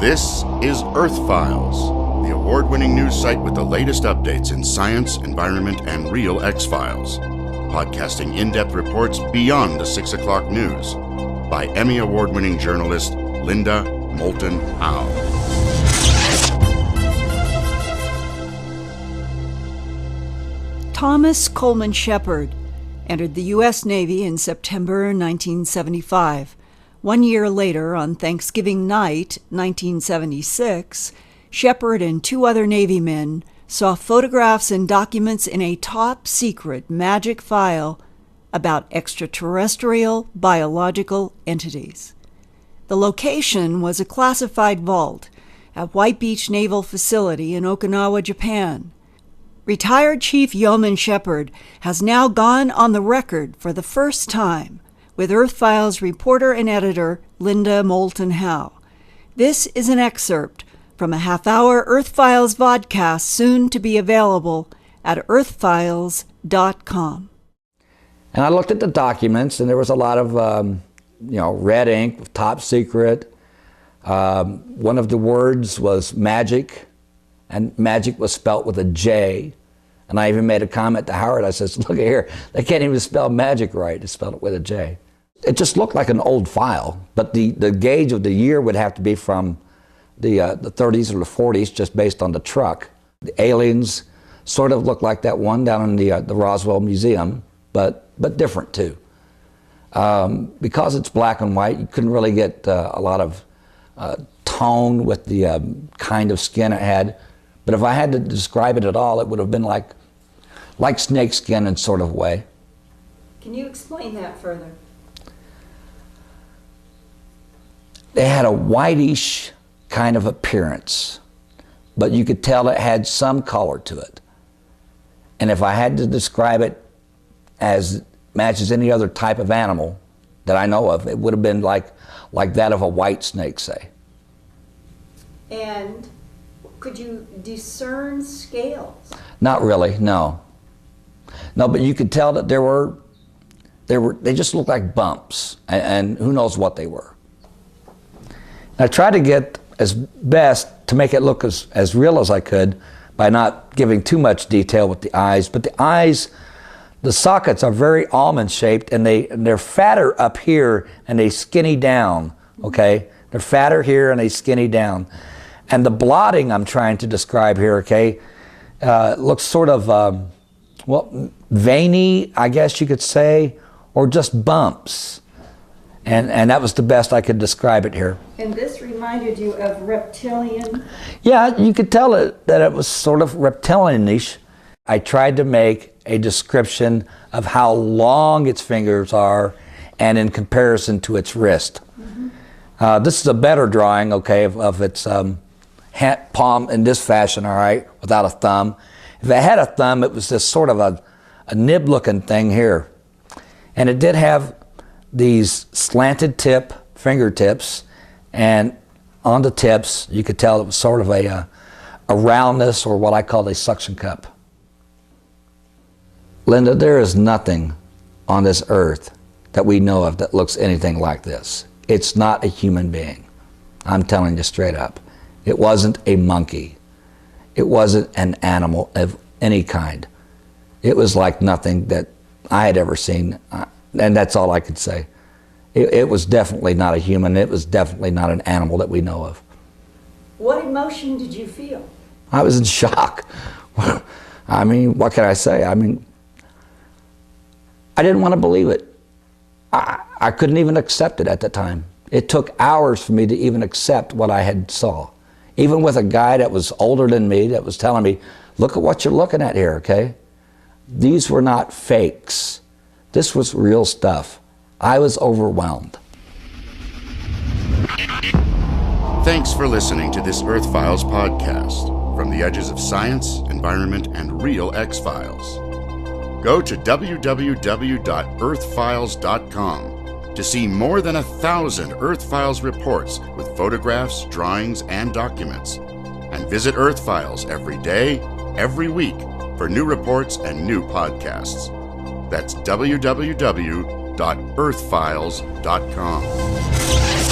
This is Earthfiles, the award-winning news site with the latest updates in science, environment, and real X-Files. Podcasting in-depth reports beyond the 6 o'clock news by Emmy Award-winning journalist Linda Moulton Howe. Thomas Coleman Shepard entered the U.S. Navy in September 1975. 1 year later, on Thanksgiving night, 1976, Shepard and two other Navy men saw photographs and documents in a top-secret magic file about extraterrestrial biological entities. The location was a classified vault at White Beach Naval Facility in Okinawa, Japan. Retired Chief Yeoman Shepard has now gone on the record for the first time with Earthfiles reporter and editor Linda Moulton Howe. This is an excerpt from a half-hour Earthfiles vodcast soon to be available at earthfiles.com. And I looked at the documents, and there was a lot of, red ink, top secret. One of the words was magic, and magic was spelt with a J. And I even made a comment to Howard. I said, look here, they can't even spell magic right. They spelled it with a J. It just looked like an old file, but the gauge of the year would have to be from the 30s or the 40s, just based on the truck. The aliens sort of looked like that one down in the Roswell Museum, but different too. Because it's black and white, you couldn't really get a lot of tone with the kind of skin it had. But if I had to describe it at all, it would have been like snake skin in sort of way. Can you explain that further? They had a whitish kind of appearance, but you could tell it had some color to it. And if I had to describe it as matches any other type of animal that I know of, it would have been like that of a white snake, say. And could you discern scales? Not really, no. No, but you could tell that they just looked like bumps, and who knows what they were. I tried to get as best to make it look as real as I could by not giving too much detail with the eyes, but the eyes, the sockets are very almond shaped, and they're fatter up here and they skinny down, okay? They're fatter here and they skinny down. And the blotting I'm trying to describe here, okay, looks sort of, veiny, I guess you could say, or just bumps. And that was the best I could describe it here. And this reminded you of reptilian? Yeah, you could tell that it was sort of reptilian-ish. I tried to make a description of how long its fingers are and in comparison to its wrist. Mm-hmm. This is a better drawing, okay, of its palm in this fashion, all right, without a thumb. If it had a thumb, it was this sort of a nib-looking thing here. And it did have these slanted tip fingertips, and on the tips, you could tell it was sort of a roundness, or what I call a suction cup. Linda, there is nothing on this earth that we know of that looks anything like this. It's not a human being. I'm telling you straight up. It wasn't a monkey. It wasn't an animal of any kind. It was like nothing that I had ever seen, and that's all I could say. It was definitely not a human. It was definitely not an animal that we know of. What emotion did you feel? I was in shock. I mean, what can I say? I mean, I didn't want to believe it. I couldn't even accept it at the time. It took hours for me to even accept what I had saw. Even with a guy that was older than me that was telling me, look at what you're looking at here, okay? These were not fakes. This was real stuff. I was overwhelmed. Thanks for listening to this Earthfiles podcast from the edges of science, environment, and real X-Files. Go to www.earthfiles.com to see more than 1,000 Earthfiles reports with photographs, drawings, and documents. And visit Earthfiles every day, every week for new reports and new podcasts. That's www.earthfiles.com.